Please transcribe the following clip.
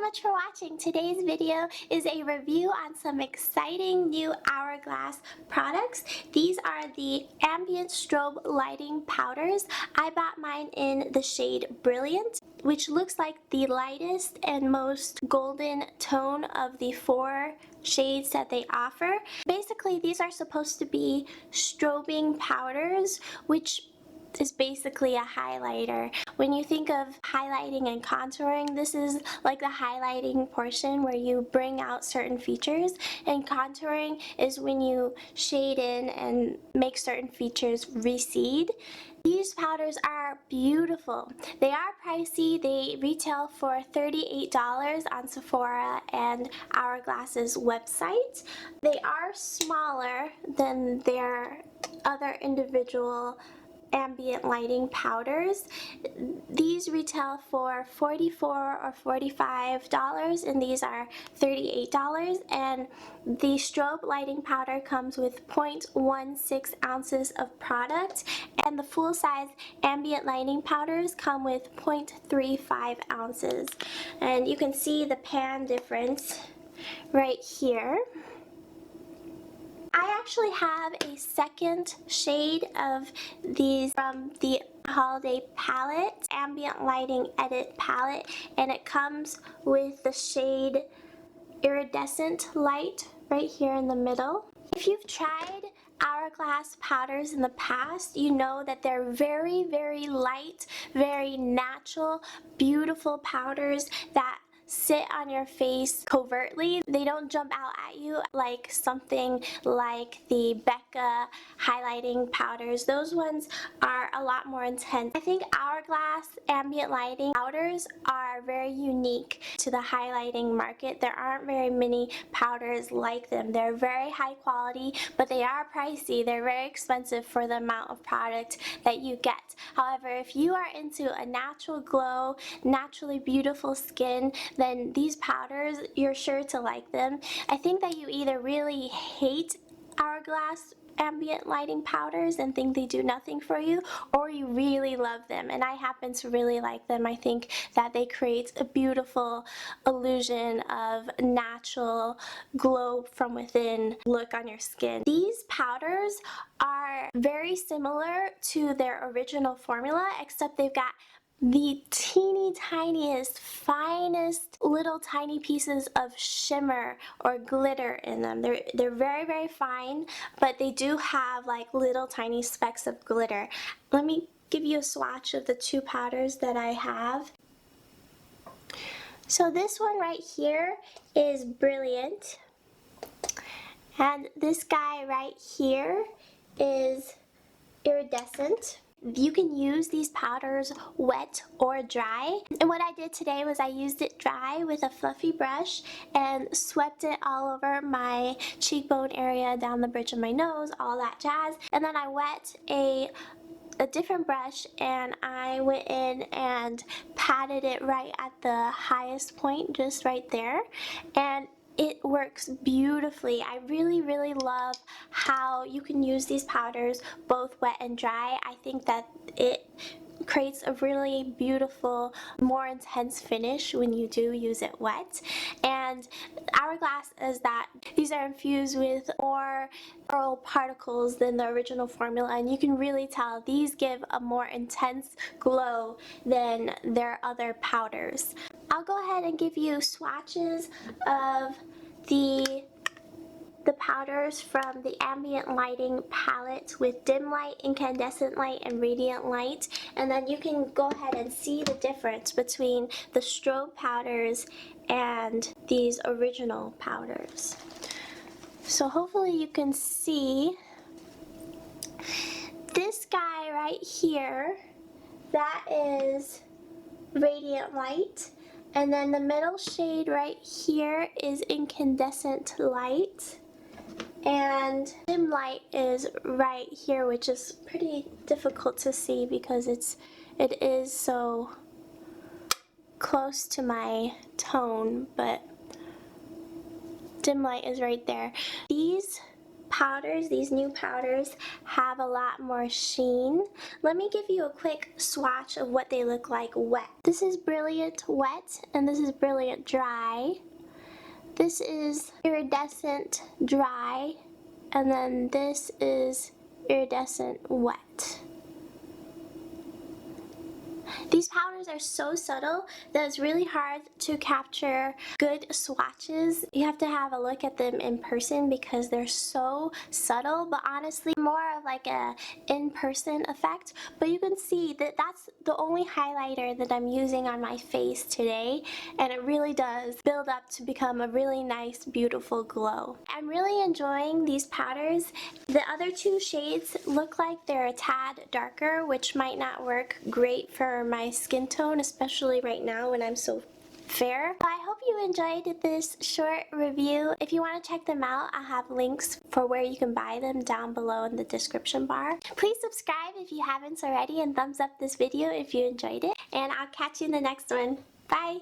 much for watching. Today's video is a review on some exciting new Hourglass products. These are the Ambient Strobe Lighting Powders. I bought mine in the shade Brilliant, which looks like the lightest and most golden tone of the 4 shades that they offer. Basically, these are supposed to be strobing powders, which is basically a highlighter. When you think of highlighting and contouring, this is like the highlighting portion where you bring out certain features, and contouring is when you shade in and make certain features recede. These powders are beautiful. They are pricey. They retail for $38 on Sephora and Hourglass's website. They are smaller than their other individual ambient lighting powders. These retail for $44 or $45 and these are $38, and the strobe lighting powder comes with 0.16 ounces of product, and the full size ambient lighting powders come with 0.35 ounces, and you can see the pan difference right here. I actually have a second shade of these from the Holiday Palette, Ambient Lighting Edit Palette, and it comes with the shade Iridescent Light right here in the middle. If you've tried Hourglass powders in the past, you know that they're very, very light, very natural, beautiful powders that sit on your face covertly. They don't jump out at you like something like the Becca highlighting powders. Those ones are a lot more intense. I think Hourglass ambient lighting powders are very unique to the highlighting market. There aren't very many powders like them. They're very high quality, but they are pricey. They're very expensive for the amount of product that you get. However, if you are into a natural glow, naturally beautiful skin, then these powders, you're sure to like them. I think that you either really hate Hourglass ambient lighting powders and think they do nothing for you, or you really love them, and I happen to really like them. I think that they create a beautiful illusion of natural glow from within look on your skin. These powders are very similar to their original formula, except they've got the teeny tiniest, finest little tiny pieces of shimmer or glitter in them. They're very, very fine, but they do have like little tiny specks of glitter. Let me give you a swatch of the 2 powders that I have. So this one right here is Brilliant, and this guy right here is Iridescent. You can use these powders wet or dry, and what I did today was I used it dry with a fluffy brush and swept it all over my cheekbone area, down the bridge of my nose, all that jazz, and then I wet a different brush and I went in and patted it right at the highest point, just right there, and it works beautifully. I really, really love how you can use these powders both wet and dry. I think that it creates a really beautiful, more intense finish when you do use it wet. And Hourglass is that these are infused with more pearl particles than the original formula, and you can really tell these give a more intense glow than their other powders. I'll go ahead and give you swatches of the powders from the ambient lighting palette with dim light, incandescent light, and radiant light, and then you can go ahead and see the difference between the strobe powders and these original powders. So hopefully you can see this guy right here, that is radiant light, and then the middle shade right here is incandescent light, and dim light is right here, which is pretty difficult to see because it is so close to my tone, but dim light is right there. These powders, these new powders, have a lot more sheen. Let me give you a quick swatch of what they look like wet. This is Brilliant Wet, and this is Brilliant Dry. This is Iridescent Dry, and then this is Iridescent Wet. These powders are so subtle that it's really hard to capture good swatches. You have to have a look at them in person because they're so subtle, but honestly more of like a in-person effect. But you can see that that's the only highlighter that I'm using on my face today, and it really does build up to become a really nice, beautiful glow. I'm really enjoying these powders. The other two shades look like they're a tad darker, which might not work great for my skin tone, especially right now when I'm so fair. So I hope you enjoyed this short review. If you want to check them out, I'll have links for where you can buy them down below in the description bar. Please subscribe if you haven't already, and thumbs up this video if you enjoyed it. And I'll catch you in the next one. Bye!